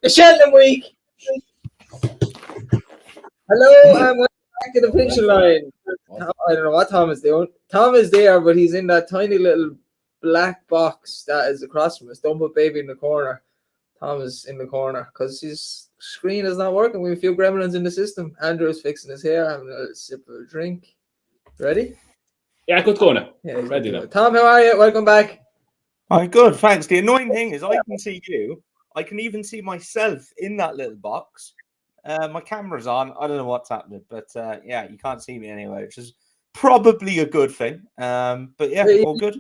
The Cheltenham week. Hello, and welcome back to the finishing line. I don't know what Tom is doing. Tom is there, but he's in that tiny little black box that is across from us. Don't put baby in the corner. Tom is in the corner because his screen is not working. We have a few gremlins in the system. Andrew's fixing his hair, having a sip of a drink. Ready? Yeah, good going now. Yeah, he's ready now. Tom, how are you? Welcome back. I'm good, thanks. The annoying thing is I can see you. I can even see myself in that little box. My camera's on. I don't know what's happening, but yeah, you can't see me anyway, which is probably a good thing. But yeah, all good.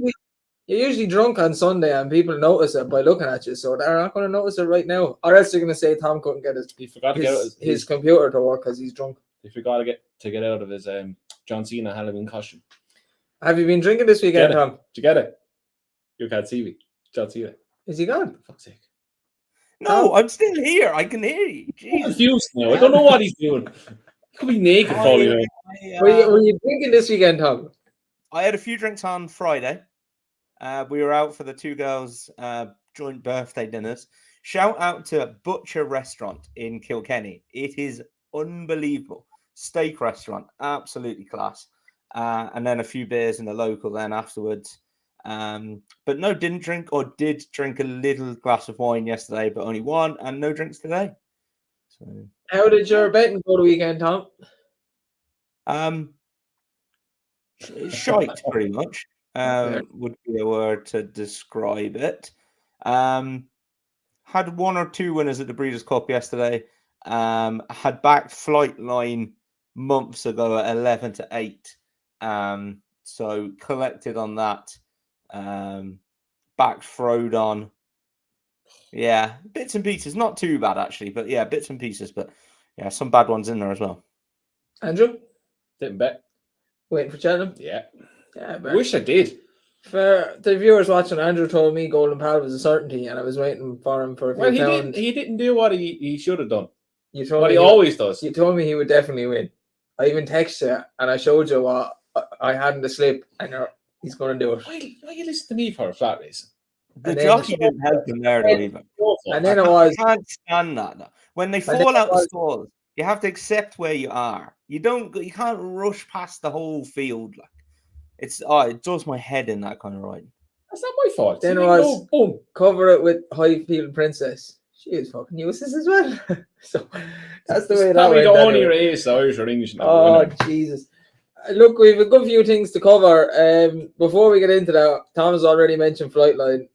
You're usually drunk on Sunday and people notice it by looking at you, so they're not going to notice it right now. Or else they're going to say Tom couldn't get his computer to work because he's drunk. He forgot to get out of his John Cena Halloween costume. Have you been drinking this weekend, Tom? Did you get it? You can't see me. John Cena. Is he gone? For fuck's sake. No, I'm still here. I can hear you. I'm confused now. I don't know what he's doing. He could be naked for all you know. Were you drinking this weekend, Tom? I had a few drinks on Friday. We were out for the two girls' joint birthday dinners. Shout out to Butcher Restaurant in Kilkenny. It is unbelievable. Steak restaurant, absolutely class. And then a few beers in the local then afterwards. But no, did drink a little glass of wine yesterday, but only one, and no drinks today. So, how did your betting go the weekend, Tom? Shite, pretty much. Would be a word to describe it. Had one or two winners at the Breeders' Cup yesterday. Had backed Flightline months ago at 11-8. So collected on that. Backed Frodon. Yeah, bits and pieces. Not too bad actually, but yeah, bits and pieces. But yeah, some bad ones in there as well. Andrew? Didn't bet. Waiting for Cheltenham? Yeah. But Wish I did. For the viewers watching, Andrew told me Golden Pal was a certainty, and I was waiting for him for a few pounds. He didn't do what he should have done. You told what me he always does. You told me he would definitely win. I even texted you, and I showed you what I had in the slip, and he's going to do it. Why you listen to me for a flat reason? The jockey didn't help him there, though, either. And then it was... I can't stand that. Though. When they fall out the stalls, you have to accept where you are. You can't rush past the whole field. Like it does my head in that kind of riding. That's not my fault. Then it was boom, cover it with High Field Princess. She is fucking useless as well. So that's the way that went. The only race Irish or English. Oh Jesus! Look, we have a good few things to cover. Before we get into that, Tom has already mentioned Flightline.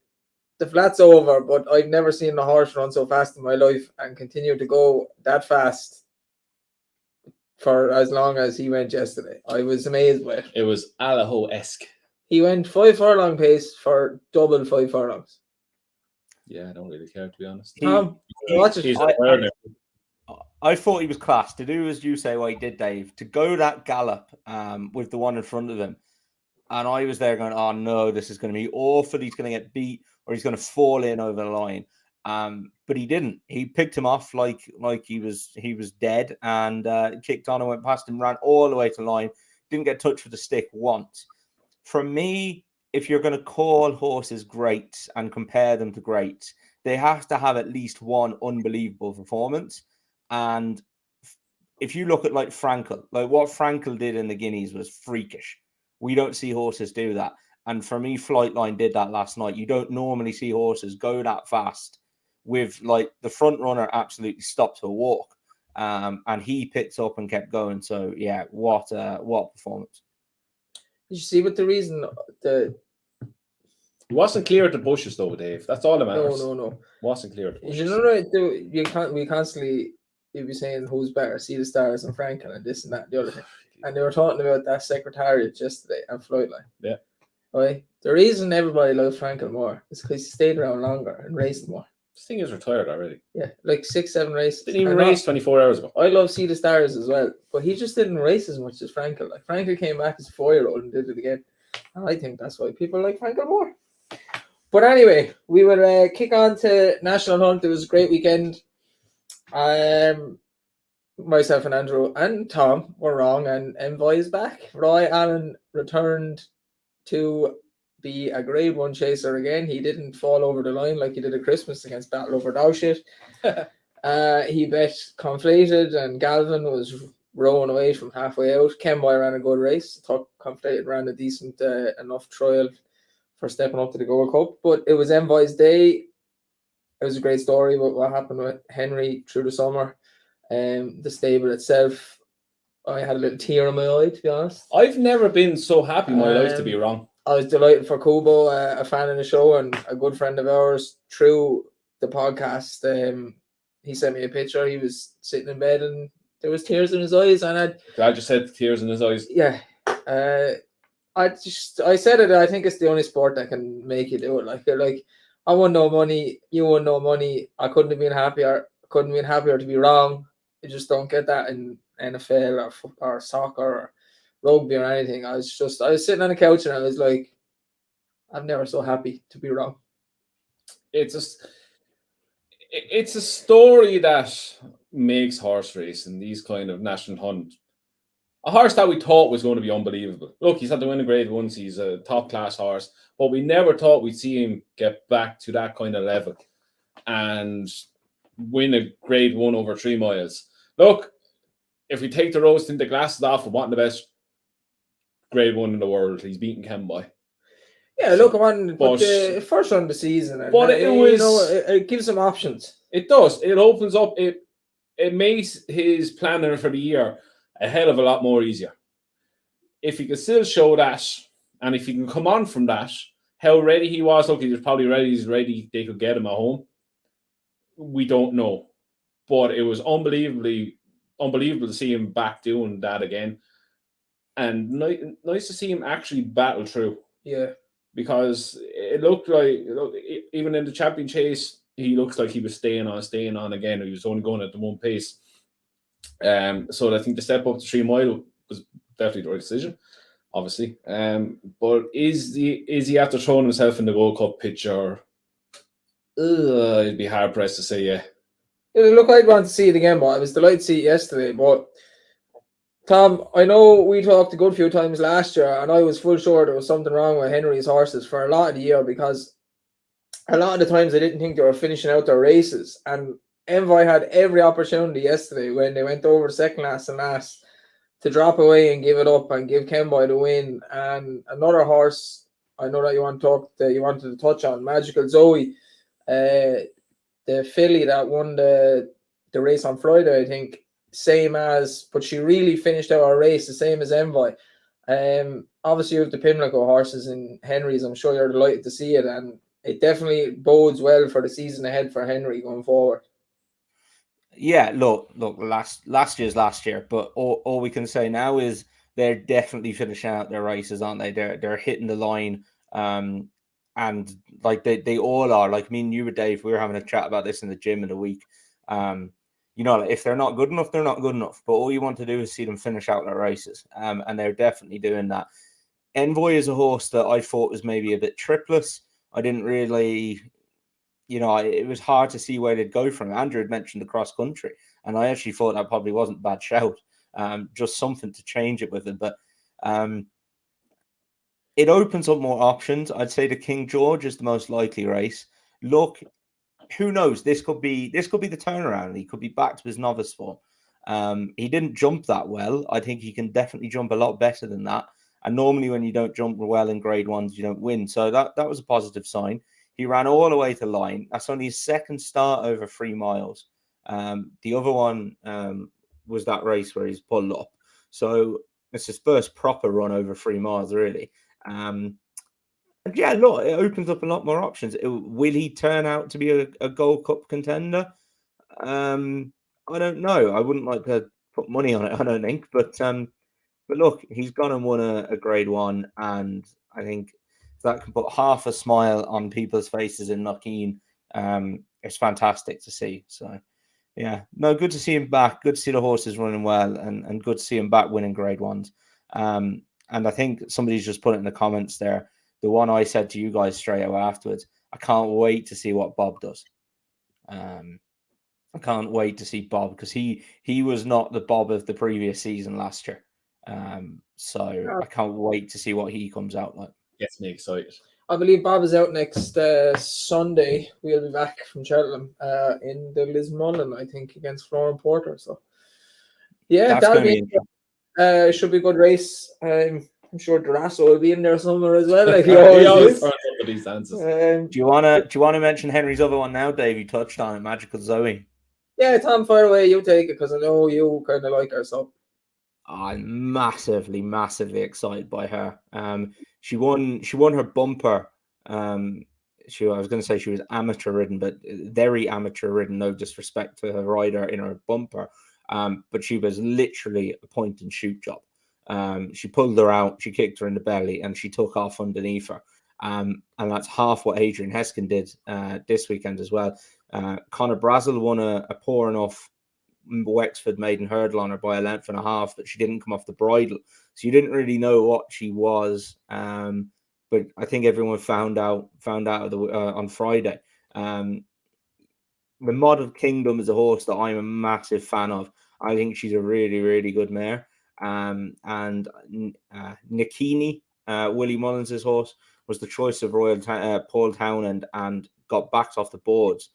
The flat's over, but I've never seen a horse run so fast in my life and continue to go that fast for as long as he went yesterday. I was amazed by it. It was Alaho-esque. He went 5 furlong pace for double 5 furlongs. Yeah, I don't really care, to be honest. Tom, watch it. I thought he was class. To do as you say what he did, Dave, to go that gallop with the one in front of him. And I was there going, oh no, this is going to be awful. He's going to get beat or he's going to fall in over the line. But he didn't. He picked him off like he was dead and kicked on and went past him, ran all the way to the line. Didn't get touched with the stick once. For me, if you're going to call horses great and compare them to greats, they have to have at least one unbelievable performance. And if you look at like Frankel, like what Frankel did in the Guineas was freakish. We don't see horses do that. And for me, Flightline did that last night. You don't normally see horses go that fast with like the front runner absolutely stopped to a walk. And he picked up and kept going. So yeah, what performance. Did you see what the reason It wasn't clear at the bushes though, Dave. That's all that matters. No. Wasn't clear at the bushes. You know, we constantly you'd be saying who's better, See the Stars and Frankel and this and that and the other thing. And they were talking about that Secretariat yesterday and Flightline. Yeah. Right? The reason everybody loves Frankel more is because he stayed around longer and raced more. This thing is retired already. Yeah, like 6-7 races. Didn't even race 24 hours ago. I love See the Stars as well, but he just didn't race as much as Frankel. Like Frankel came back as a 4-year-old and did it again. And I think that's why people like Frankel more. But anyway, we will kick on to National Hunt. It was a great weekend. Myself and Andrew and Tom were wrong, and Envoi is back. Envoi Allen returned to be a grade 1 chaser again. He didn't fall over the line like he did at Christmas against Battle Over Dowshit. He bet Conflated, and Galvin was rowing away from halfway out. Kenboy ran a good race. Thought Conflated ran a decent enough trial for stepping up to the Gold Cup. But it was Envoi's day. It was a great story about what happened with Henry through the summer. The stable itself, I had a little tear in my eye, to be honest. I've never been so happy in my life to be wrong. I was delighted for Kubo, a fan of the show and a good friend of ours, through the podcast. He sent me a picture. He was sitting in bed and there was tears in his eyes. And Glad you said tears in his eyes. Yeah. I said it. I think it's the only sport that can make you do it. Like I won no money. You won no money. I couldn't have been happier. Couldn't have been happier to be wrong. You just don't get that in NFL or soccer or rugby or anything. I was sitting on the couch and I was like, I'm never so happy to be wrong. It's a story that makes horse racing, these kind of national hunt. A horse that we thought was going to be unbelievable. Look, he's had to win a grade once. He's a top class horse, but we never thought we'd see him get back to that kind of level and win a grade 1 over 3 miles. Look, if we take the rose and the glasses off of wanting the best grade 1 in the world, he's beaten Kenboy. Yeah, look, but the first run of the season, but it gives him options. It does. It opens up. It makes his planning for the year a hell of a lot more easier. If he can still show that, and if he can come on from that, how ready he was. Look, he was probably ready. He's ready. They could get him at home. We don't know, but it was unbelievable to see him back doing that again, and nice to see him actually battle through. Yeah. Because it looked like, even in the champion chase, he looks like he was staying on again. He was only going at the one pace. So I think the step up to 3 mile was definitely the right decision, obviously. But is he after throwing himself in the Gold Cup picture? It'd be hard pressed to say, yeah. Look, I'd want to see it again, but I was delighted to see it yesterday. But Tom, I know we talked a good few times last year, and I was full sure there was something wrong with Henry's horses for a lot of the year, because a lot of the times I didn't think they were finishing out their races. And Envoi had every opportunity yesterday when they went over second last and last to drop away and give it up and give Kenboy the win. And another horse I know that you wanted to touch on, Magical Zoe, the filly that won the race on Friday, I think. But she really finished out our race the same as Envoi. Obviously you have the Pimlico horses in Henry's. I'm sure you're delighted to see it, and it definitely bodes well for the season ahead for Henry going forward. Yeah, look, last year's last year, but all we can say now is they're definitely finishing out their races, aren't they? They're hitting the line, and like they all are. Like me and you, Dave, we were having a chat about this in the gym in the week. You know, if they're not good enough, they're not good enough. But all you want to do is see them finish out their races, and they're definitely doing that. Envoi is a horse that I thought was maybe a bit tripless. I didn't really, it was hard to see where they'd go from. Andrew had mentioned the cross country, and I actually thought that probably wasn't a bad shout. Just something to change it with it. But it opens up more options. I'd say the King George is the most likely race. Look, who knows? This could be the turnaround. He could be back to his novice form. He didn't jump that well. I think he can definitely jump a lot better than that. And normally when you don't jump well in grade 1s, you don't win. So that was a positive sign. He ran all the way to line. That's only his second start over 3 miles. The other one was that race where he's pulled up. So it's his first proper run over 3 miles, really. And yeah, look, it opens up a lot more options. Will he turn out to be a Gold Cup contender? I don't know. I wouldn't like to put money on it, I don't think. But look, he's gone and won a grade 1, and I think that can put half a smile on people's faces in Knockeen. It's fantastic to see. So, yeah, no, good to see him back. Good to see the horses running well, and good to see him back winning grade 1s. And I think somebody's just put it in the comments there. The one I said to you guys straight away afterwards, I can't wait to see what Bob does. I can't wait to see Bob, because he was not the Bob of the previous season last year. So I can't wait to see what he comes out like. Gets me excited. I believe Bob is out next Sunday. We'll be back from Cheltenham in the Lismullen, I think, against Florence Porter. So, yeah, That's that'll going to be be should be a good race. I'm sure Durasso will be in there somewhere as well, like he He always always is. turns up with these dances. Do you wanna mention Henry's other one now, Dave? You touched on it, Magical Zoe. Yeah, Tom, fire away. You take it because I know you kind of like her. So I'm massively excited by her. She won her bumper. I was going to say she was amateur ridden, but very amateur ridden. No disrespect to her rider in her bumper, but she was literally a point and shoot job. She pulled her out, she kicked her in the belly, and she took off underneath her. And that's half what Adrian Heskin did this weekend as well. Conor Brazel won a poor enough Wexford maiden hurdle on her by a length and a half, but she didn't come off the bridle, so you didn't really know what she was. But I think everyone found out of the on Friday. The Model Kingdom is a horse that I'm a massive fan of. I think she's a really good mare. And Nikini, Willie Mullins' horse, was the choice of Paul Townend and got backed off the boards.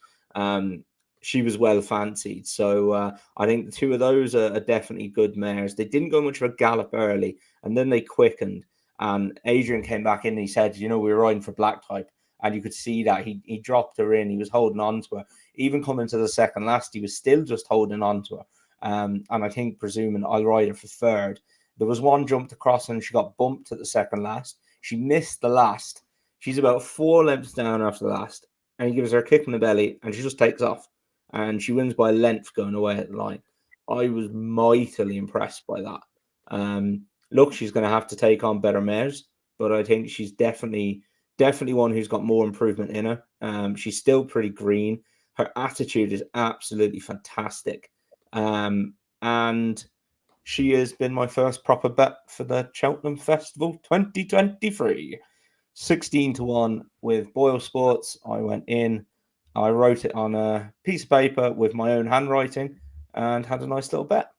She was well fancied. So I think the two of those are definitely good mares. They didn't go much of a gallop early, and then they quickened. And Adrian came back in and he said, we were riding for black type. And you could see that he dropped her in. He was holding on to her. Even coming to the second last, he was still just holding on to her. And I think, presuming I'll ride her for third. There was one jumped across and she got bumped at the second last. She missed the last. She's about 4 lengths down after the last. And he gives her a kick in the belly and she just takes off. And she wins by a length going away at the line. I was mightily impressed by that. Look, she's going to have to take on better mares, but I think she's definitely one who's got more improvement in her. She's still pretty green. Her attitude is absolutely fantastic. And she has been my first proper bet for the Cheltenham Festival 2023. 16-1 with Boyle Sports. I went in, I wrote it on a piece of paper with my own handwriting and had a nice little bet.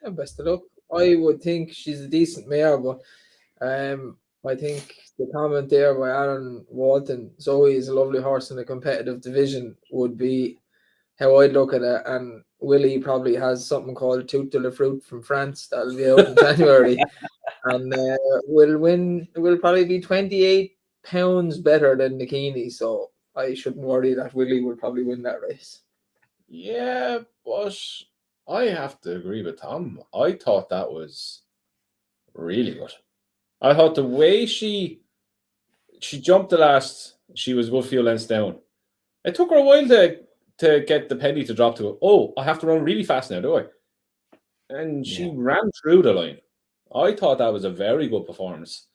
yeah, best of luck. I would think she's a decent mare, but I think the comment there by Aaron Walton, Zoe is a lovely horse in a competitive division, would be how I'd look at it. And Willie probably has something called Tout de la Fruit from France that'll be out in January. And will probably be £28 better than Nikini. So I shouldn't worry that Willie will probably win that race. Yeah, but I have to agree with Tom. I thought that was really good. I thought the way she jumped the last, she was a good few lengths down. It took her a while to get the penny to drop to it. Oh, I have to run really fast now, do I? And she ran through the line. I thought that was a very good performance.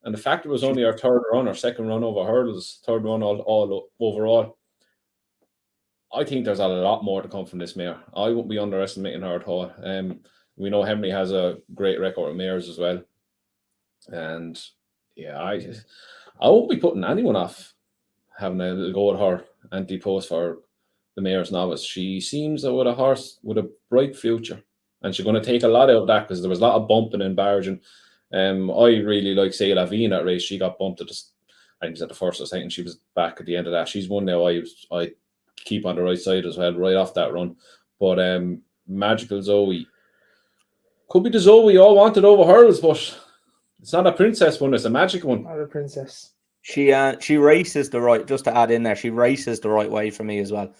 And the fact it was only her third run or second run over hurdles, third run all overall, I think there's a lot more to come from this mare. I won't be underestimating her at all. We know Henry has a great record with mares as well. And yeah, I won't be putting anyone off having a little go at her anti-post for the mare's novice. She seems with a horse with a bright future. And she's going to take a lot out of that because there was a lot of bumping and barging. I really like Say La Vie in that race. She got bumped I think it was at the first or second. She was back at the end of that. She's one now. I keep on the right side as well, right off that run. But Magical Zoe could be the Zoe we all wanted over hurdles, but it's not a princess one, it's a magic one. Not a princess. She races the right, just to add in there, she races the right way for me as well.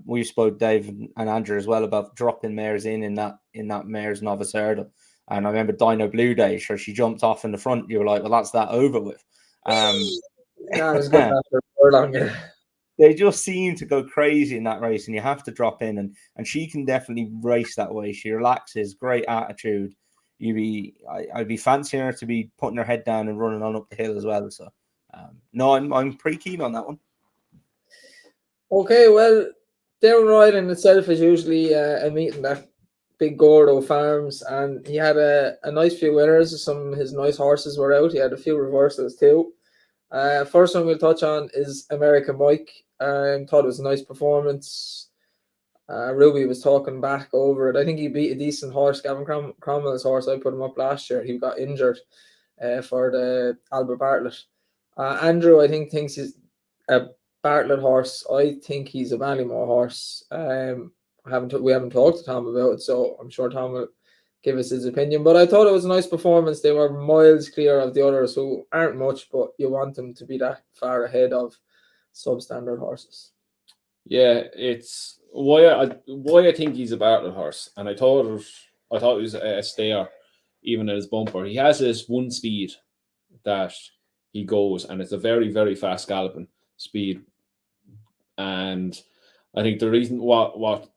We spoke, Dave and Andrew, as well, about dropping mares in that mare's novice hurdle. And I remember Dino Blue Day, sure, she jumped off in the front. You were like, well, that's that over with. That was good after longer. They just seem to go crazy in that race, and you have to drop in. And she can definitely race that way. She relaxes, great attitude. I'd be fancying her to be putting her head down and running on up the hill as well. So, no, I'm pretty keen on that one. Okay, well, Down Ride in itself is usually a meeting that Big Gordo Farms, and he had a nice few winners. Some of his nice horses were out. He had a few reversals too. First one we'll touch on is American Mike. Thought it was a nice performance. Ruby was talking back over it. I think he beat a decent horse, Gavin Cromwell's horse. I put him up last year. He got injured. for the Albert Bartlett. Andrew, I think, thinks he's a Bartlett horse. I think he's a Ballymore horse. We haven't talked to Tom about it, so I'm sure Tom will give us his opinion. But I thought it was a nice performance. They were miles clear of the others, who aren't much, but you want them to be that far ahead of substandard horses. Yeah, it's why I think he's a Bartlett horse, and I thought he was a stayer, even at his bumper. He has this one speed that he goes, and it's a very, very fast galloping speed. And I think the reason what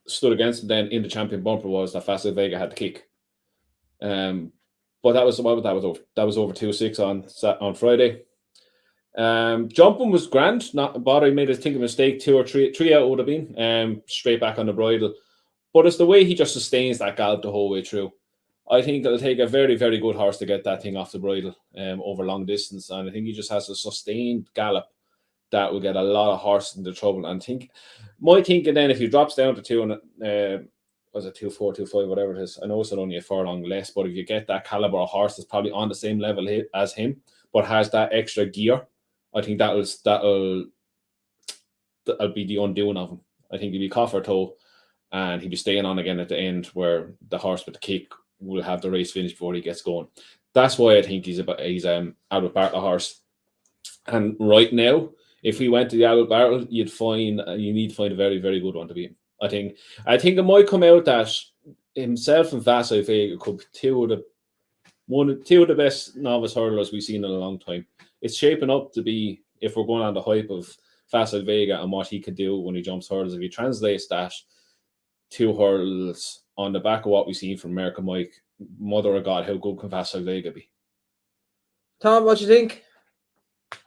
stood against him then in the champion bumper was that Facile Vega had to kick. But that was over 2-6 on Friday. Jumping was grand, not bother. He made, I think, a mistake, 2 or 3 out would have been straight back on the bridle. But it's the way he just sustains that gallop the whole way through. I think it'll take a very, very good horse to get that thing off the bridle over long distance. And I think he just has a sustained gallop that will get a lot of horses into trouble. And my thinking then, if he drops down to 2 and was it 2-4, 2-5, whatever it is, I know it's only a furlong less, but if you get that caliber of horse that's probably on the same level as him, but has that extra gear, I think that'll be the undoing of him. I think he'll be cough or toe, and he'll be staying on again at the end, where the horse with the kick will have the race finished before he gets going. That's why I think he's Albert Bartlett horse. And right now, if we went to the Albert Bartlett, you need to find a very, very good one to beat him. I think it might come out that himself and Facile Vega could be two of the best novice hurdlers we've seen in a long time. It's shaping up to be, if we're going on the hype of Facile Vega and what he could do when he jumps hurdles, if he translates that 2 hurdles on the back of what we've seen from American Mike, mother of God, how good can Facile Vega be? Tom, what do you think?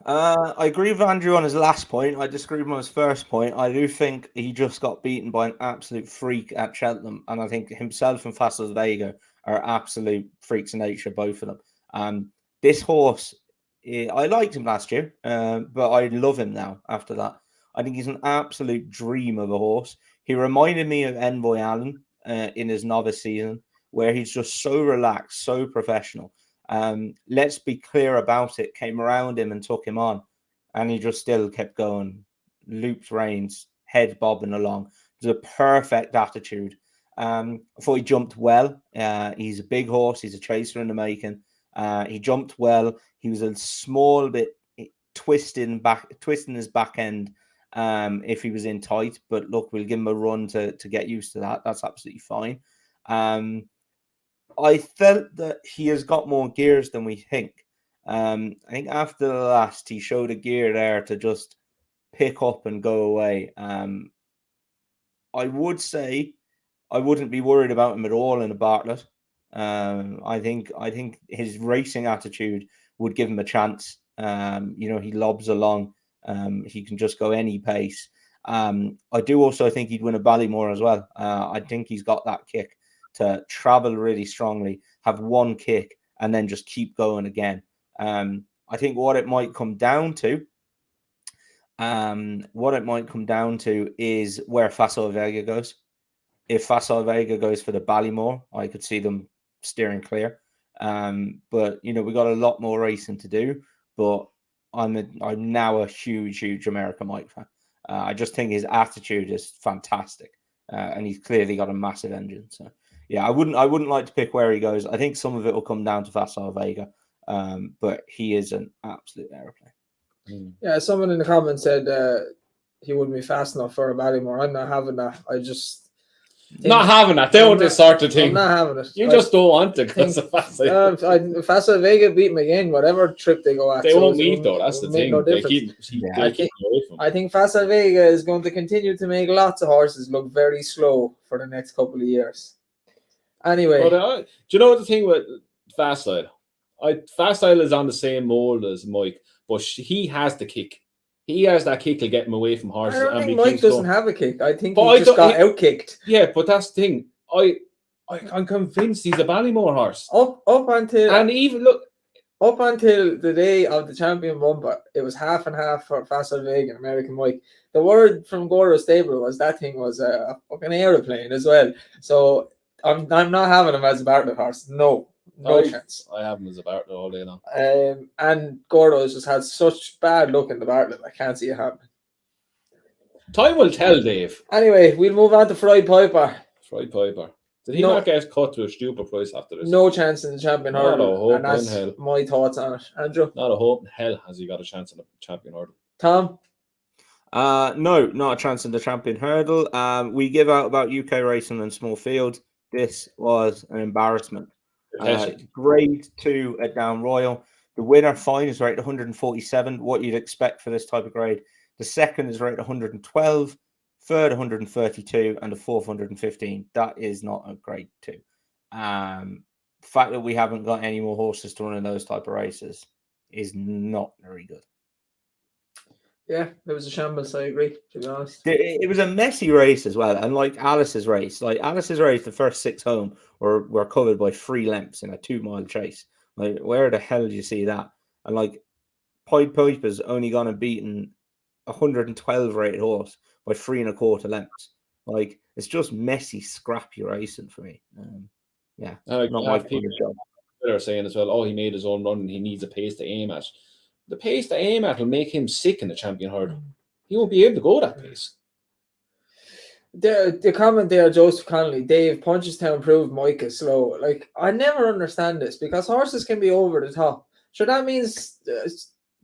I agree with Andrew on his last point. I disagree with him on his first point. I do think he just got beaten by an absolute freak at Cheltenham, and I think himself and Facile Vega are absolute freaks of nature, both of them. This horse, I liked him last year, but I love him now after that. I think he's an absolute dream of a horse. He reminded me of Envoi Allen in his novice season, where he's just so relaxed, so professional. Let's be clear about it. Came around him and took him on, and he just still kept going, looped reins, head bobbing along. It was a perfect attitude. I thought he jumped well. He's a big horse. He's a chaser in the making. He jumped well. He was a small bit twisting his back end if he was in tight. But look, we'll give him a run to get used to that. That's absolutely fine. I felt that he has got more gears than we think. I think after the last, he showed a gear there to just pick up and go away. I would say I wouldn't be worried about him at all in a Bartlett. I think his racing attitude would give him a chance. He lobs along. He can just go any pace. I do also think he'd win a Ballymore as well. I think he's got that kick to travel really strongly, have one kick, and then just keep going again. I think what it might come down to is where Facile Vega goes. If Facile Vega goes for the Ballymore, I could see them steering clear. But we got a lot more racing to do. But I'm now a huge American Mike fan. I just think his attitude is fantastic, and he's clearly got a massive engine. So yeah, I wouldn't like to pick where he goes. I think some of it will come down to Facile Vega, but he is an absolute aeroplane. Yeah, someone in the comments said he wouldn't be fast enough for a Ballymore. I'm not having that. I just not having that. They want this sort of thing. I'm not having it. You just don't want it because of Facile. Facile Vega beat him again. Whatever trip they go at, they won't meet though. That's the thing. No they keep away from. I think Facile Vega is going to continue to make lots of horses look very slow for the next couple of years. Anyway, do you know what the thing with Facile? Facile is on the same mold as Mike, but he has the kick. He has that kick to get him away from horses. I don't think Mike doesn't have a kick. I think he just got out-kicked. Yeah, but that's the thing. I'm convinced he's a Ballymore horse. Up until the day of the champion bumper, it was half and half for Facile Vega and American Mike. The word from Goro's stable was that thing was a fucking aeroplane as well. So I'm not having him as a Bartlett horse. No, No chance. I have him as a Bartlett all day long. And Gordo's just had such bad luck in the Bartlett. I can't see it happening. Time will tell, Dave. Anyway, we'll move on to Fried Piper. Fried Piper. Did he not get cut to a stupid price after this? No chance in the champion Not hurdle. a hope And that's in hell. my thoughts on it. Andrew? Not a hope in hell has he got a chance in the champion hurdle. Tom? No, not a chance in the champion hurdle. We give out about UK racing and small field. This was an embarrassment. Grade 2 at Down Royal. The winner fine is rated 147, what you'd expect for this type of grade. The second is rated 112, third 132, and the fourth 115. That is not a grade 2. The fact that we haven't got any more horses to run in those type of races is not very good. Yeah, it was a shambles, I agree, to be honest. It was a messy race as well. And like Alice's race, the first 6 home were covered by 3 lengths in a 2-mile chase. Like, where the hell do you see that? And like, Pied Piper's only gone and beaten 112 rated horse by 3 1/4 lengths. Like, it's just messy, scrappy racing for me. Not my people are saying as well, oh, he made his own run and he needs a pace to aim at. The pace to aim at will make him sick in the champion hurdle. He won't be able to go that pace. The comment there, Joseph Connolly, Dave, Punchestown proved Mike is slow. Like, I never understand this because horses can be over the top. Sure, that means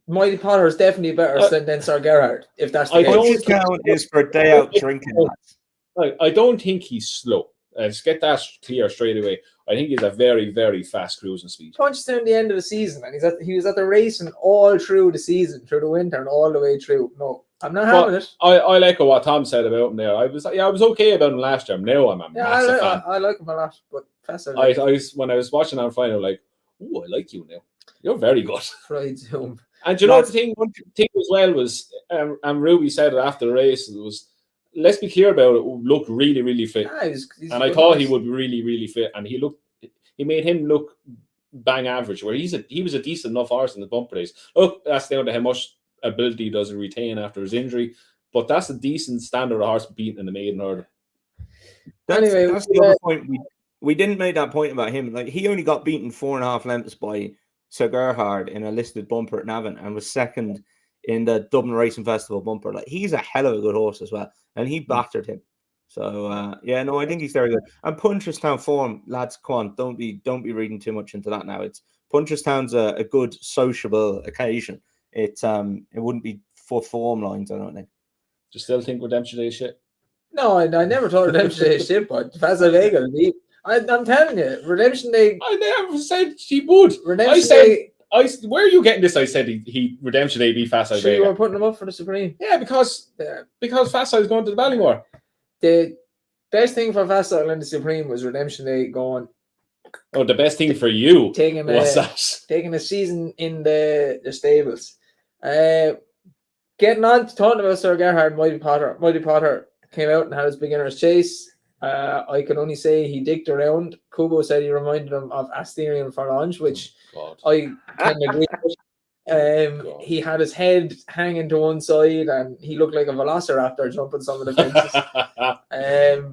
Mighty Potter is definitely better than Sir Gerhard, if that's the case. Punchestown is for a day out drinking, lads. I don't think he's slow. Let's get that clear straight away. I think he's a very, very fast cruising speed. Punchestown at the end of the season, and he was at the racing all through the season, through the winter, and all the way through. No, I'm not having it. I like what Tom said about him there. I was okay about him last year. Now I'm a massive fan. I like him a lot, but faster. When I was watching on final, like, oh, I like you now. You're very good. Fried Zoom. And you know the thing as well was, and Ruby said it after the race, it was, let's be clear about it, looked really, really fit. Yeah, and I thought he would be really, really fit. And he made him look bang average, where he was a decent enough horse in the bumper race. Look, that's down to how much ability he does retain after his injury. But that's a decent standard of horse beaten in the maiden hurdle. That's the other point. We didn't make that point about him. Like, he only got beaten 4.5 lengths by Sir Gerhard in a listed bumper at Navan and was second in the Dublin Racing Festival bumper. Like, he's a hell of a good horse as well, and he battered him. So I think he's very good. And Punchestown form, lads, come on, don't be reading too much into that now. It's Punchestown's a good sociable occasion. It wouldn't be for form lines, I don't think. Do you still think Redemption Day is shit? No, I never thought Redemption Day is shit, but Fasa Vega, I'm telling you, Redemption Day. I never said she would. Redemption Day. Where are you getting this? I said he Redemption Day beat Fast Vega. Sure, you were putting him up for the Supreme. Yeah, because Fast is going to the Ballymore. The best thing for Fast in the Supreme was Redemption Day going. Oh, the best thing for you was taking a season in the stables. Getting on to talking about Sir Gerhard, Mighty Potter. Mighty Potter came out and had his beginner's chase. I can only say he dicked around. Kubo said he reminded him of Asterion Forlange, which I can agree with. He had his head hanging to one side and he looked like a velociraptor jumping some of the fences.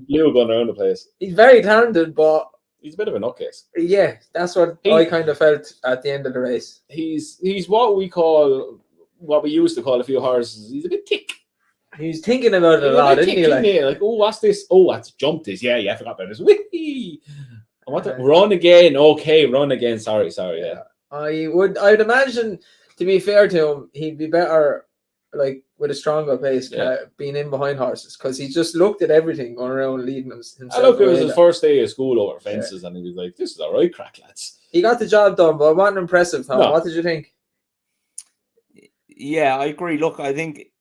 You were going around the place. He's very talented, but he's a bit of a nutcase. Yeah, that's what I kind of felt at the end of the race. He's what we used to call a few horses. He's a bit thick. He's thinking about it a lot, isn't he? Like, oh, what's this? Oh, that's jumped this. Yeah, I forgot about this. Whee! Run again. Okay, run again. Sorry. Yeah. I'd imagine, to be fair to him, he'd be better like with a stronger pace, being in behind horses, because he just looked at everything going around leading himself. I look, it was his first day of school over fences, and he was like, "This is all right, crack lads." He got the job done, but it wasn't impressive. Tom, what did you think? Yeah, I agree. Look, I think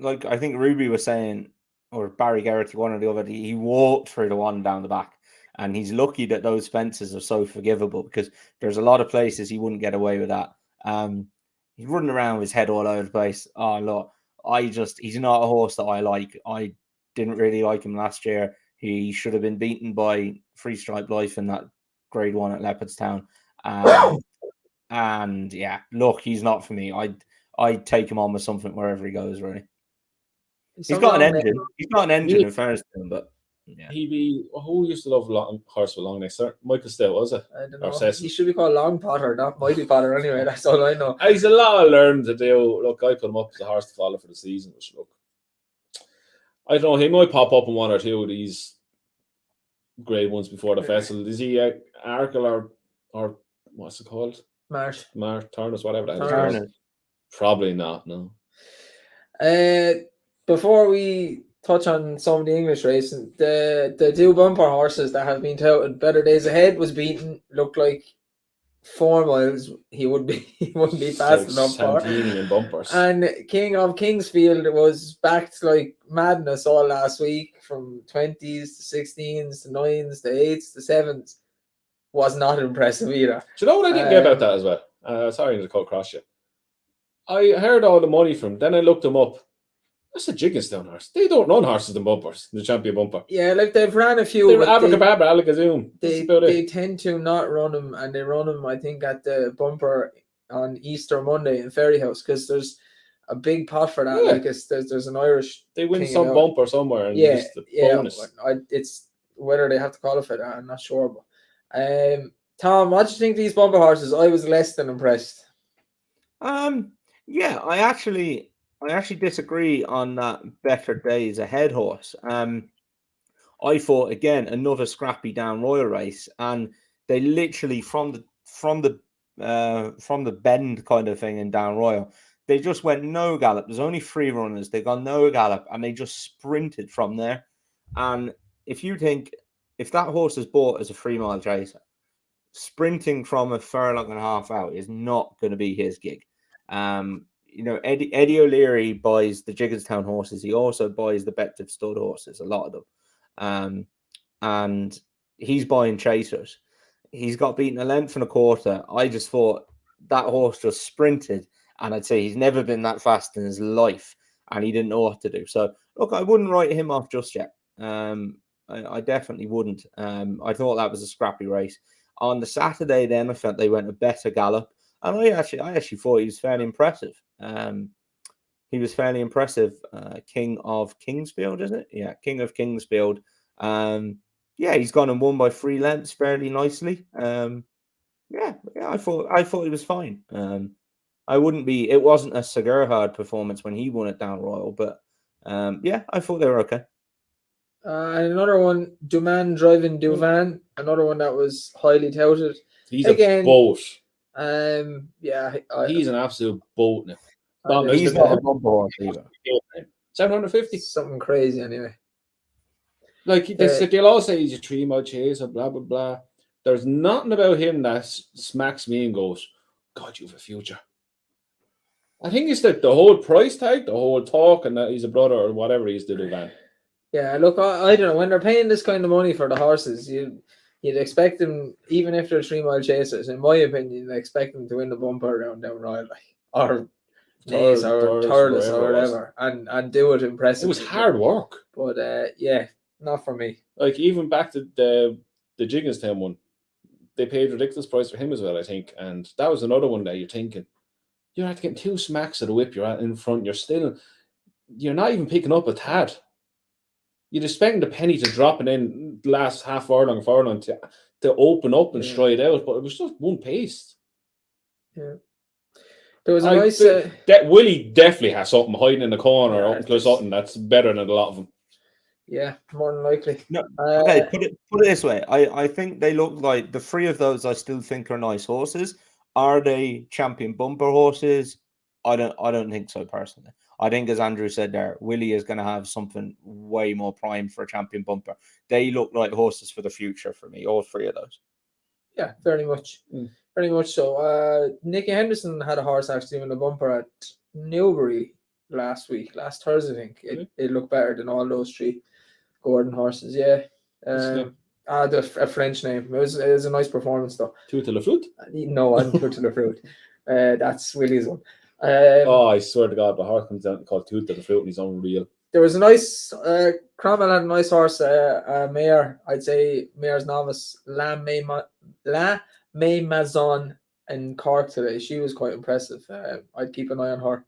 Ruby was saying, or Barry Garrity, one or the other, he walked through the one down the back. And he's lucky that those fences are so forgivable, because there's a lot of places he wouldn't get away with that. He's running around with his head all over the place. Oh, look, he's not a horse that I like. I didn't really like him last year. He should have been beaten by Free Stripe Life in that grade 1 at Leopardstown. And yeah, look, he's not for me. I'd take him on with something wherever he goes, really. He's got an engine. He's got an engine in fairness to him, but Yeah. Who used to love horse with long necks? Michael Still, was it? I don't Or know. Cecil? He should be called Long Potter, not Mighty Potter anyway. That's all I know. He's a lot of learning to do. Look, I put him up as a horse to follow for the season. Which, look, I don't know. He might pop up in one or two of these grade ones before the festival. Is he Arkle or what's it called? Mart. Turners, whatever that is. Turners. Probably not, no. Before we touch on some of the English racing, the two bumper horses that have been touted Better Days Ahead was beaten. Looked like 4 miles he wouldn't be fast enough for. Santini and bumpers. And King of Kingsfield was backed like madness all last week, from 20s to 16s to 9s to 8s to 7s. Was not impressive either. Do you know what I didn't get about that as well? Sorry to cut across you. I heard all the money from, then I looked them up. That's a Jigginstown horse. They don't run horses than bumpers, the champion bumper. Yeah, like they've ran a few. They were Abracadabra, Alakazam. They tend to not run them, and they run them, I think, at the bumper on Easter Monday in Ferryhouse, because there's a big pot for that. Yeah. Like there's an Irish. They win some bumper somewhere, and just the bonus. It's whether they have to qualify that, I'm not sure. But Tom, what do you think of these bumper horses? I was less than impressed. Yeah, I actually disagree on that Better Days Ahead horse. I thought, again, another scrappy down Royal race, and they literally from the bend kind of thing in Down Royal, they just went no gallop. There's only 3 runners. They got no gallop, and they just sprinted from there. And if that horse is bought as a 3-mile chaser, sprinting from a furlong and a half out is not going to be his gig. Eddie O'Leary buys the Jigginstown horses. He also buys the Bective stud horses, a lot of them. And he's buying chasers. He's got beaten a length and a quarter. I just thought that horse just sprinted, and I'd say he's never been that fast in his life, and he didn't know what to do. So, look, I wouldn't write him off just yet. I definitely wouldn't. I thought that was a scrappy race. On the Saturday, then, I felt they went a better gallop, and I actually thought he was fairly impressive. He was fairly impressive. King of Kingsfield, isn't it? Yeah, King of Kingsfield. He's gone and won by 3 lengths fairly nicely. I thought he was fine. It wasn't a Segurhard performance when he won it Down Royal, but I thought they were okay. Another one, Duman driving Duvan, another one that was highly touted. He's a boat. He's an absolute boat now. He's not a bumper horse either. 750, something crazy anyway. Like they'll all say he's a 3-mile chaser, blah blah blah. There's nothing about him that smacks me and goes, God, you have a future. I think it's like the whole price tag, the whole talk, and that he's a brother or whatever he's to do, Van. Yeah, look, I don't know. When they're paying this kind of money for the horses, you'd expect them, even if they're 3-mile chasers, in my opinion, they expect them to win the bumper around Down Royal, or Nays or Turles or whatever, and do it impressively. It was hard work, but not for me. Like, even back to the Jigginstown one, they paid ridiculous price for him as well, I think, and that was another one that you're thinking, you're not getting 2 smacks of the whip, you're at in front, you're not even picking up a tad. You'd expect the penny to drop and then last half furlong to open up and stride out, but it was just one pace. Yeah. There was a nice... Willie definitely has something hiding in the corner or up close something that's better than a lot of them. Yeah, more than likely. No, okay, put it this way. I think they look like the 3 of those I still think are nice horses. Are they champion bumper horses? I don't think so personally. I think, as Andrew said there, Willie is going to have something way more prime for a champion bumper. They look like horses for the future for me, all 3 of those. Yeah, very much. Very much so. Nicky Henderson had a horse actually in the bumper at Newbury last Thursday, I think. It looked better than all those 3 Gordon horses, yeah. A French name. It was a nice performance, though. Tout de la Fruit? No, I'm Tout de la Fruit. That's Willie's one. I swear to God, the horse comes down called Tout de la Fruit and he's unreal. There was a nice Cromwell had a nice horse, mare. I'd say mare's novice, La May Mazon in Cork today. She was quite impressive. I'd keep an eye on her.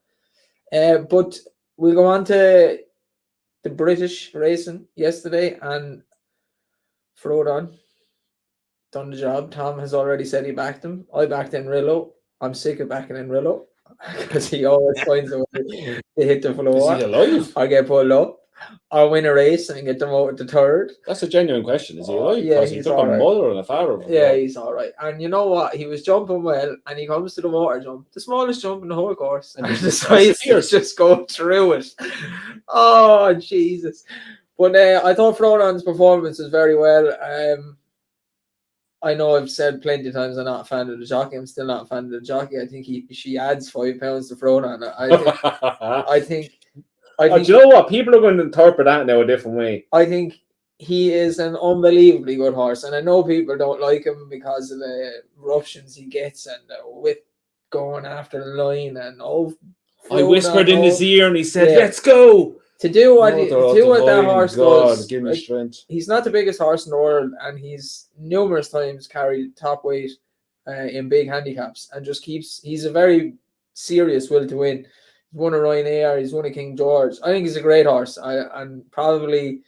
But we'll go on to the British racing yesterday, and Frodon, done the job. Tom has already said he backed him. I backed Enrillo. I'm sick of backing Enrillo because he always finds a way to hit the floor. Is he alive? I get pulled up. I win a race and get them out to third. That's a genuine question. Is he alive? Yeah, Because he took a mother and a father. Yeah, he's all right. And you know what? He was jumping well, and he comes to the water jump, the smallest jump in the whole course, and he decides to just go through it. Oh, Jesus. But I thought Frodon's performance was very well. I know I've said plenty of times I'm not a fan of the jockey. I'm still not a fan of the jockey. I think she adds 5 pounds to Frodon. I think do you know what? People are going to interpret that now a different way. I think he is an unbelievably good horse, and I know people don't like him because of the eruptions he gets and the whip going after the line. And I whispered in his ear, and he said, "Let's go." To do what that horse does, give me strength. He's not the biggest horse in the world, and he's numerous times carried top weight in big handicaps, and just keeps. He's a very serious will to win. He's won a Ryanair, he's won a King George. I think he's a great horse, and probably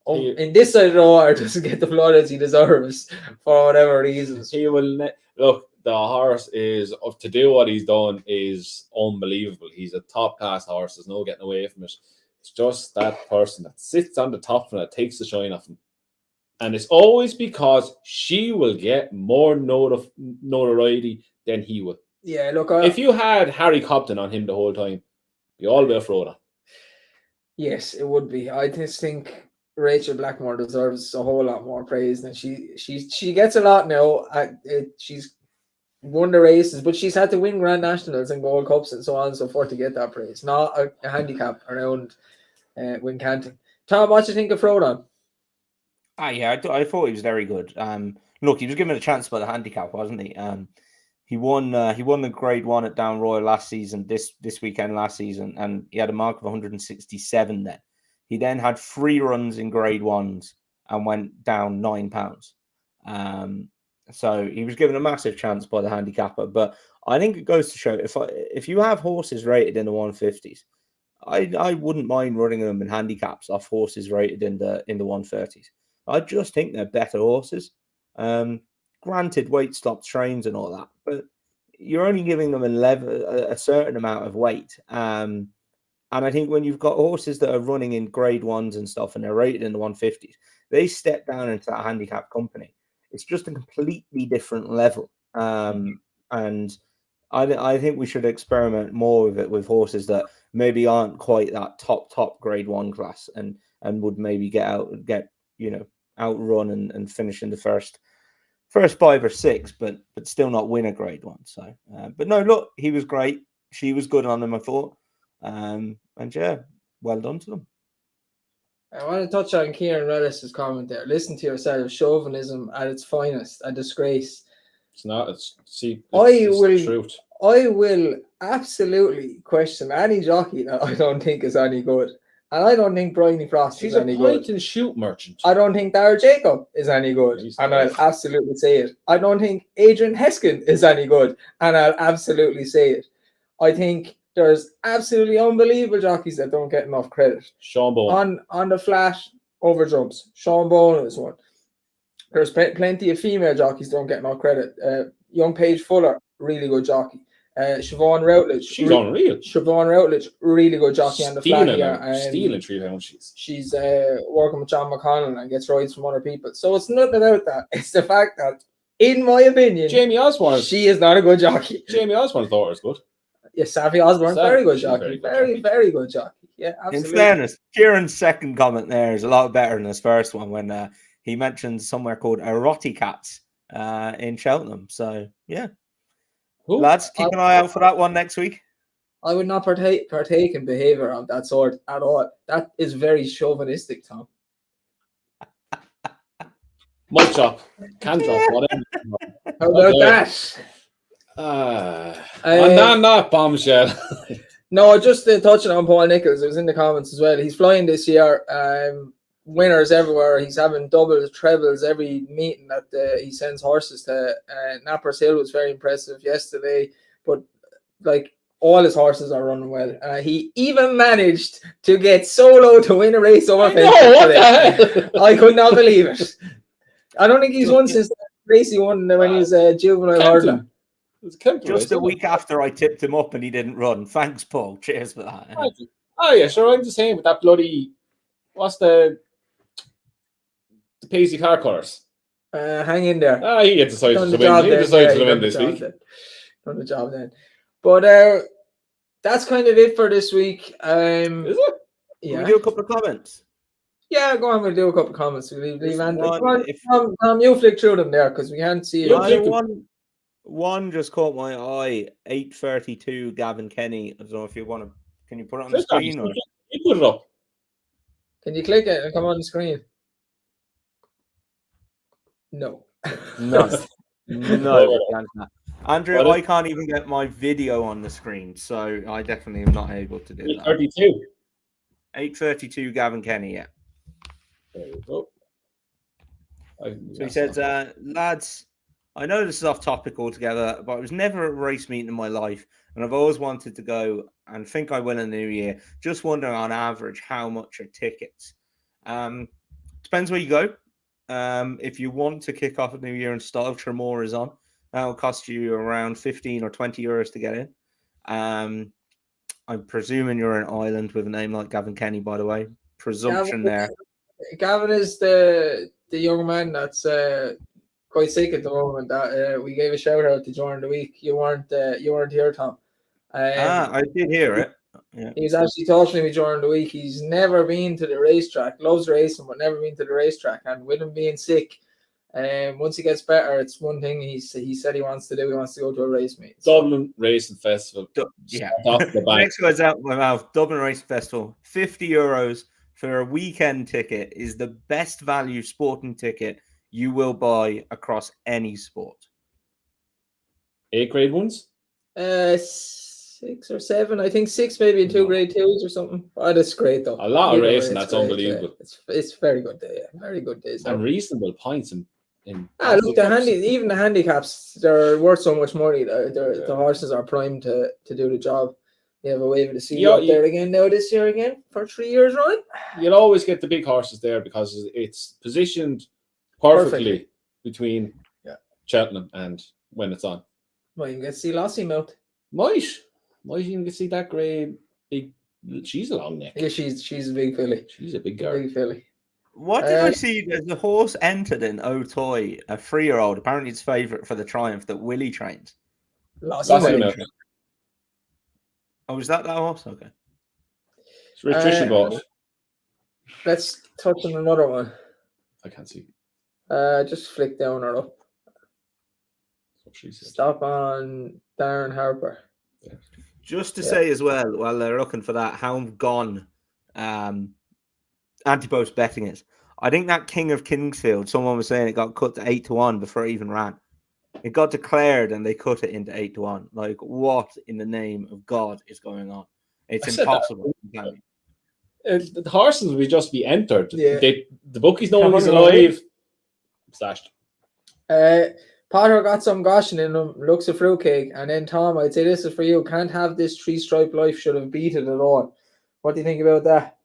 in this side of the water doesn't get the plaudits he deserves for whatever reasons. He will look. The horse is to do what he's done is unbelievable. He's a top class horse. There's no getting away from it. It's just that person that sits on the top and that takes the shine off him. And it's always because she will get more notoriety than he would. Yeah, look. If you had Harry Cobden on him the whole time, you'd all be a Frodon. Yes, it would be. I just think Rachel Blackmore deserves a whole lot more praise than she gets a lot now. She's won the races, but she's had to win Grand Nationals and Gold Cups and so on and so forth to get that praise. Not a handicap around Wincanton. Tom, what do you think of Frodon? Yeah, I thought he was very good. Look, he was given a chance by the handicap, wasn't he? He won the Grade 1 at Down Royal last season, this weekend last season, and he had a mark of 167 then. He then had 3 runs in Grade 1s and went down £9. So he was given a massive chance by the handicapper. But I think it goes to show if you have horses rated in the 150s, I wouldn't mind running them in handicaps off horses rated in the 130s. I just think they're better horses. Granted, weight stops trains and all that, but you're only giving them a certain amount of weight. And I think when you've got horses that are running in Grade 1s and stuff and they're rated in the 150s, they step down into that handicap company. It's just a completely different level. And I think we should experiment more with it with horses that maybe aren't quite that top Grade 1 class and would maybe get outrun and finish in the first 5 or 6, but still not win a Grade 1. So, but no, look, he was great. She was good on him, I thought. And yeah, well done to them. I want to touch on Kieran Redis's comment there. Listen to yourself. Chauvinism at its finest. A disgrace. It's not. It's truth. I will absolutely question any jockey that I don't think is any good. And I don't think Bryony Frost is any good. She's a point and shoot merchant. I don't think Dara Jacob is any good. And I'll absolutely say it. I don't think Adrian Heskin is any good. And I'll absolutely say it. I think there's absolutely unbelievable jockeys that don't get enough credit. Sean Bowen. On the flat over jumps. Sean Bowen is one. There's plenty of female jockeys don't get enough credit. Young Paige Fuller, really good jockey. Siobhan Routledge. She's unreal. Siobhan Routledge, really good jockey on the flat here. Stealing 3 pounds. She's working with John McConnell and gets rides from other people. So it's nothing about that. It's the fact that, in my opinion, Jamie Osborne. She is not a good jockey. Jamie Osborne thought it was good. Yes, Savvy Osborne, very good jockey. Very good jockey. Yeah, absolutely. In fairness, Kieran's second comment there is a lot better than his first one when he mentioned somewhere called Eroticats in Cheltenham. So, yeah. Ooh, lads, keep an eye out for that one next week. I would not partake in behaviour of that sort at all. That is very chauvinistic, Tom. Mic drop. Can drop. Whatever. How about that? On that bombshell. No, just touching on Paul Nicholls. It was in the comments as well. He's flying this year. Winners everywhere. He's having doubles, trebles every meeting that he sends horses to. Nappers Hill was very impressive yesterday, but like all his horses are running well. He even managed to get solo to win a race over Fansbet. What the hell? I could not believe it. I don't think he's won since Tracy won when he was a juvenile hurdler. Just a week after I tipped him up and he didn't run. Thanks, Paul. Cheers for that. Oh yeah, sure. I'm just saying with that bloody what's the Paisley car colours? Hang in there. He decided to win. He decided to win this week. Done the job then. But that's kind of it for this week. Is it? Yeah. Can we do a couple of comments? Yeah, go on. We'll do a couple of comments. We'll leave Tom, you flick through them there because we can't see it. One just caught my eye. 8:32. Gavin Kenny. I don't know if you want to. Can you put it on the screen? Or? You put it up. Can you click it and come on the screen? No. No. Andrew, I can't even get my video on the screen, so I definitely am not able to do that. 8:32. 8:32. Gavin Kenny. Yeah. There you go. So he says, lads, I know this is off topic altogether, but I was never at a race meeting in my life, and I've always wanted to go and think I will in the new year. Just wondering on average how much are tickets? Depends where you go. If you want to kick off a new year and style, Tremor is on. That'll cost you around 15 or 20 euros to get in. I'm presuming you're in Ireland with a name like Gavin Kenny, by the way. Presumption there. Gavin is the young man that's quite sick at the moment. That we gave a shout out to during the week. You weren't here, Tom. I did hear it. Yeah. He was actually talking to me during the week. He's never been to the racetrack. Loves racing, but never been to the racetrack. And with him being sick, once he gets better, it's one thing he said he wants to do. He wants to go to a race meet. Dublin Racing Festival. Yeah. Next goes out my mouth. Dublin Racing Festival. 50 euros for a weekend ticket is the best value sporting ticket you will buy across any sport. 8 grade ones? 6 or 7. I think 6 maybe in 2 grade 2s or something. Oh, that's great though. A lot of racing, that's great, unbelievable. Yeah. It's very good day, yeah. Very good days. And reasonable points in look, even the handicaps, they're worth so much money. The horses are primed to do the job. You have a wave of the sea up there again now this year again for 3 years, right? You'll always get the big horses there because it's positioned perfectly between Cheltenham and when it's on. Well, you can get to see Lassie Mouth. Might even get to see that grey big. She's a long neck. Yeah, she's a big filly. She's a big girl. Big filly. What did I see? There's a horse entered in Otoy, a 3-year-old. Apparently, it's favourite for the Triumph that Willie trains. Lassie Mouth. Oh, was that horse? Okay. It's Rich Tricia bought. Let's touch on another one. I can't see. Just flick down or up. That's what she said. Stop on Darren Harper. Yeah. Just to say as well, while they're looking for that, how gone anti-post betting is. I think that King of Kingsfield, someone was saying it got cut to 8-1 before it even ran. It got declared and they cut it into 8-1. Like, what in the name of God is going on? It's impossible. The horses will just be entered. Yeah. The bookies know he's alive. Slashed. Potter got some goshing in him, looks a fruitcake, and then Tom, I'd say this is for you. Can't have this 3-stripe life, should have beat it at all. What do you think about that?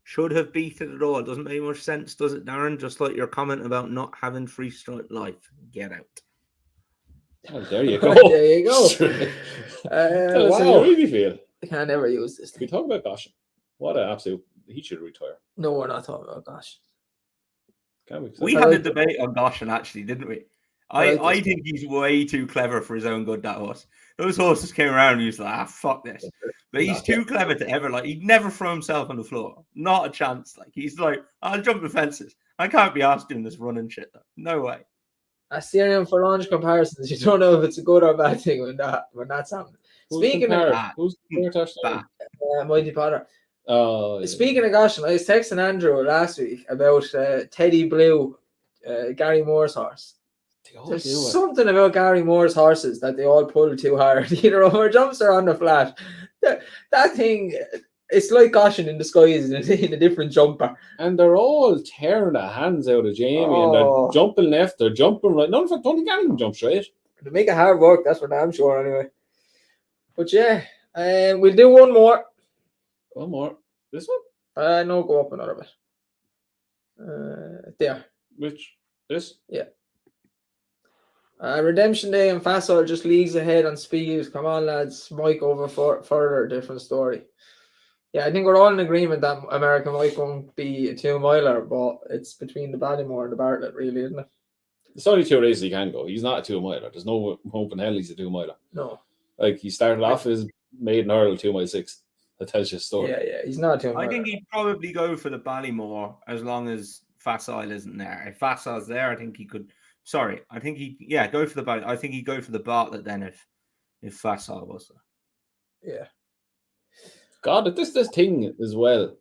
Should have beat it at all. Doesn't make much sense, does it, Darren? Just like your comment about not having 3-stripe life. Get out. Oh, there you go. There you go. Tell us how you really feel. I can't ever use this thing. We talk about goshing. What an absolute... He should retire. No, we're not talking about gosh. We had a debate on Goshen, actually, didn't we? I think he's way too clever for his own good, that horse. Those horses came around and he was like, fuck this. But he's too clever to ever, like, he'd never throw himself on the floor. Not a chance. Like, he's like, I'll jump the fences. I can't be asked doing this running shit, though. No way. That's the only for launch comparisons. You don't know if it's a good or bad thing when that's happening. Speaking of that, who's Mighty Potter. Oh, yeah. Speaking of Goshen, I was texting Andrew last week about Teddy Blue, Gary Moore's horse. There's something about Gary Moore's horses that they all pull too hard, either over jumps or on the flat. That thing, it's like Goshen in disguise in a different jumper. And they're all tearing their hands out of Jamie and they're jumping left, they're jumping right. None of them don't even jump straight. They make it hard work, that's for damn sure anyway. But yeah, we'll do one more. One more. This one? No, go up another bit. There. Which? This? Yeah. Redemption Day and Fassel just leagues ahead on speed. Come on, lads. Mike over further, different story. Yeah, I think we're all in agreement that American Mike won't be a 2-miler, but it's between the Ballymore and the Bartlett, really, isn't it? There's only 2 races he can go. He's not a 2-miler. There's no hope in hell he's a 2-miler. No. Like, he started off as maiden hurdle 2.6. That tells you a story. Yeah, he's not a 2-miler. I think he'd probably go for the Ballymore as long as Fassile isn't there. If Fassile's there, I think he could. Sorry, I think go for the Ballymore. I think he'd go for the Bartlett then if Fassile was there. Yeah. God, this thing as well.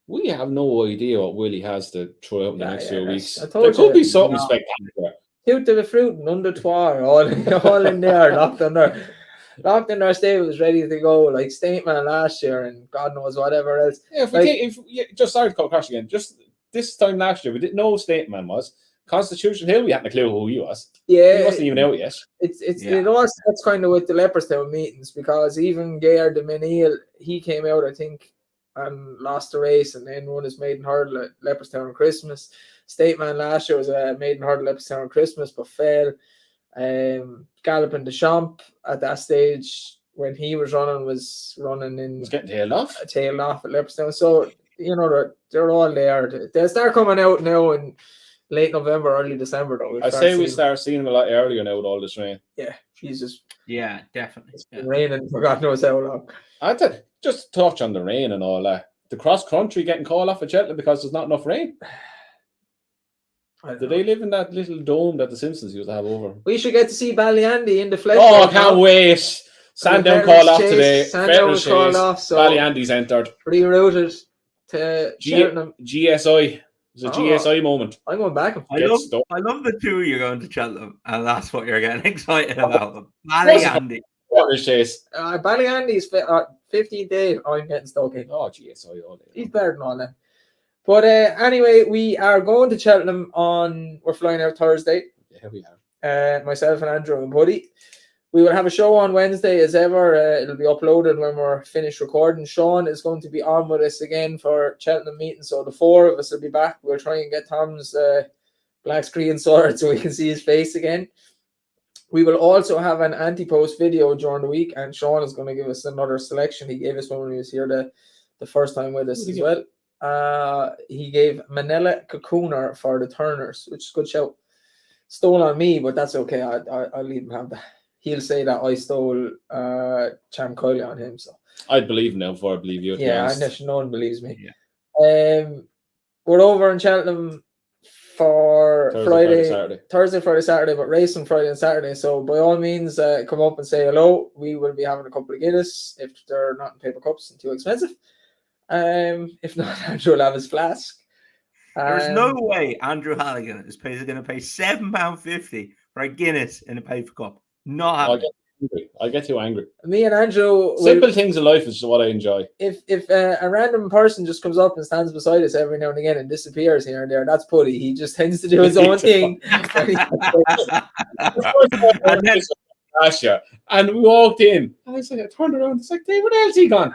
We have no idea what Willie has to throw out in the next few weeks. There could be something spectacular. Shoot to the fruit and under twar, all in there, locked in their stables, ready to go, like Stateman last year, and God knows whatever else. Yeah, just sorry to call crash again. Just this time last year, we didn't know Stateman was. Constitution Hill, we hadn't a clue who he was. Yeah, he wasn't even out yet. It also that's kind of with the Leopardstown meetings, because even Gair de Menil, he came out, I think, and lost the race, and then won his maiden hurdle at Leopardstown on Christmas. Stateman last year was a maiden hurdle at Leopardstown on Christmas, but failed. Galloping Deschamps at that stage when he was running in. Was getting tailed off at Leopardstown. So they're all there. They'll start coming out now in late November, early December, though. I say we start seeing them a lot earlier now with all this rain. Yeah, Jesus. Yeah, definitely. It's been raining for God knows how long. Just touch on the rain and all that. The cross country getting called off at Cheltenham because there's not enough rain. Do they live in that little dome that the Simpsons used to have over? We should get to see Ballyhandy in the flesh. Oh, I can't wait. Sandown called off today. Sandown called off, so Ballyhandy's entered. Rerouted to Cheltenham. GSI. It's a GSI moment. I'm going back. I love the two of you going to Cheltenham, and that's what you're getting excited about. Ballyhandy. Ballyhandy's 15th day. I'm getting stuck in. Oh, GSI all day. He's better than all that. But anyway, we are going to Cheltenham we're flying out Thursday. Yeah, we are. Myself and Andrew and Buddy. We will have a show on Wednesday as ever. It'll be uploaded when we're finished recording. Sean is going to be on with us again for Cheltenham meeting. So the 4 of us will be back. We'll try and get Tom's black screen sorted so we can see his face again. We will also have an anti-post video during the week, and Sean is going to give us another selection. He gave us one when he was here the first time with us as well. He gave Manila Cocooner for the Turners, which is a good shout. Stole on me, but that's okay. I'll leave him have that. He'll say that I stole Cham Coyle on him. So I'd believe him now before I believe you. Yeah, no one believes me. Yeah. We're over in Cheltenham for Thursday, Friday, Saturday, but racing Friday and Saturday. So by all means, come up and say hello. We will be having a couple of Guinness if they're not in paper cups and too expensive. If not, Andrew will have his flask. There's no way Andrew Halligan is going to pay £7.50 for a Guinness in a paper cup. Not happening. I get too angry. Me and Andrew. Simple things in life is what I enjoy. If a random person just comes up and stands beside us every now and again and disappears here and there, that's Putty. He just tends to do his own thing. Last year, and we walked in. And I said, I turned around. It's like, Dave, what else he gone?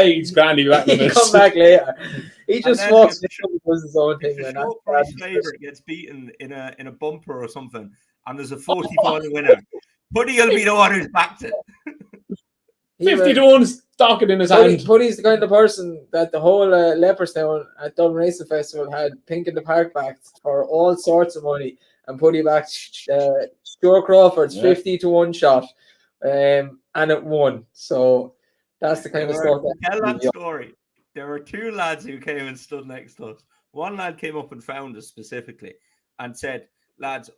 He's grandy. He'll come back later. He just walks in and does his own thing. The short price favourite gets beaten in a bumper or something, and there's a 40 winner. Putty will be the one who's backed it. 50 to 1's stocking in his hand. Putty's the kind of person that the whole Leopardstown at Dublin Racing Festival had Pink in the Park backed for all sorts of money, and Putty backed Stuart Crawford's 50 to 1 shot, and it won. So that's the kind of stuff. Tell that story. There were 2 lads who came and stood next to us. One lad came up and found us specifically and said, "Lads,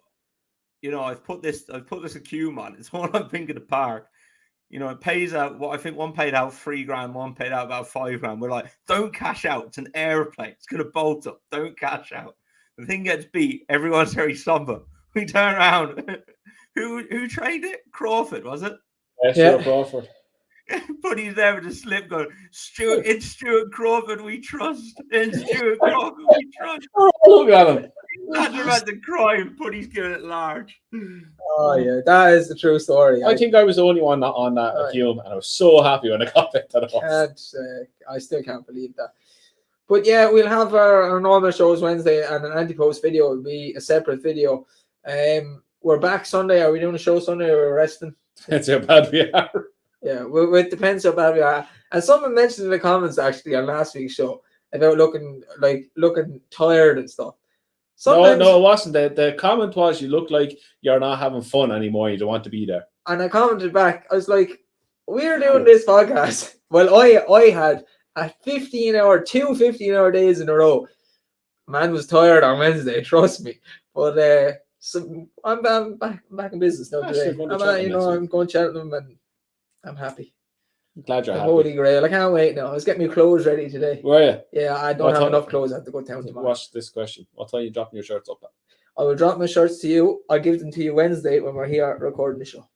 I've put this a Cume on. It's all on Pink in the Park. It pays out. What I think one paid out $3,000, one paid out about $5,000. We're like, don't cash out. It's an airplane. It's gonna bolt up. Don't cash out." The thing gets beat. Everyone's very somber. We turn around. Who trained it? Crawford, was it? Yeah, Crawford. But he's there with a slip going, it's Stuart Crawford we trust. It's Stuart Crawford we trust. Look at him. Lads are about to cry and Putty's giving it large. Oh, yeah, that is the true story. I think I was the only one on that Hume, and I was so happy when I got it. I still can't believe that. But yeah, we'll have our normal shows Wednesday, and an anti-post video will be a separate video. We're back Sunday. Are we doing a show Sunday or resting? Depends how bad we are. Yeah, it depends how bad we are. And someone mentioned in the comments actually on last week's show about looking tired and stuff. Sometimes, No, it wasn't. The comment was you look like you're not having fun anymore. You don't want to be there. And I commented back. I was like, "We're doing this podcast." Well, I had a 15-hour days in a row. Man was tired on Wednesday, trust me. But so I'm back in business now today. I'm going to Cheltenham and I'm happy. I'm glad you're the happy. Holy Grail. I can't wait now. I was getting my clothes ready today. Were you? Yeah, I don't have enough clothes. I have to go down tomorrow. Watch this question. What time are you dropping your shirts up at? I will drop my shirts to you. I'll give them to you Wednesday when we're here recording the show.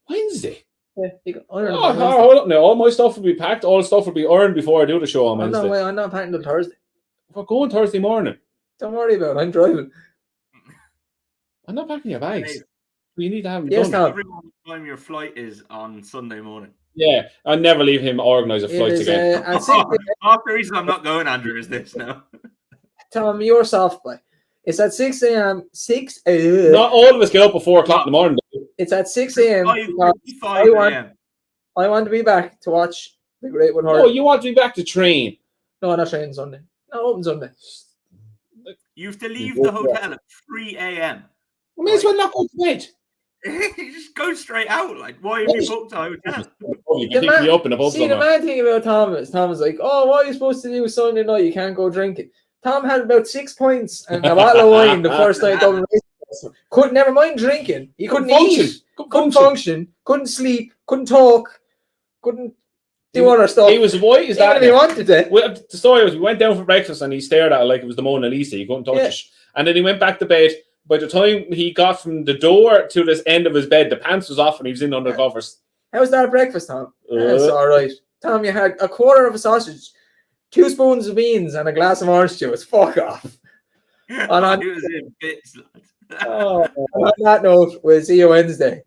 Wednesday? Yeah, you can iron them. Hold up now. All my stuff will be packed. All the stuff will be ironed before I do the show on Wednesday. I'm not packing until Thursday. We're going Thursday morning. Don't worry about it. I'm driving. I'm not packing your bags. Hey. You need to have them Yes, done. Everyone time your flight is on Sunday morning. Yeah, I'll never leave him organise a flight again. After reason I'm not going, Andrew, is this now? Tom, you're soft boy. It's at 6 a.m. Not all of us get up at 4 o'clock in the morning. It's at 6 a.m. 5 a.m. I want to be back to watch the Great One. Oh, you want to be back to train? No, I'm not training Sunday. No, open Sunday. You have to leave the hotel at 3 a.m. We may as well not go to bed. You just go straight out. Like, why have you booked a hotel? You can pick me up in a pub See, the mad thing about Tom is like, oh, what are you supposed to do Sunday night? You can't go drinking. Tom had about 6 points and a bottle of wine the first night Dublin race. Couldn't, never mind drinking. He couldn't eat, couldn't function, couldn't sleep, couldn't talk, couldn't do other stuff. He was white as that. Even if he wanted to. The story was we went down for breakfast and he stared at it like it was the Mona Lisa. He couldn't touch it. And then he went back to bed. By the time he got from the door to this end of his bed, the pants was off and he was in under covers. How's that breakfast, Tom? That's all right. Tom, you had a quarter of a sausage, 2 spoons of beans, and a glass of orange juice. Fuck off. On It was in bits, lad. on that note, we'll see you Wednesday.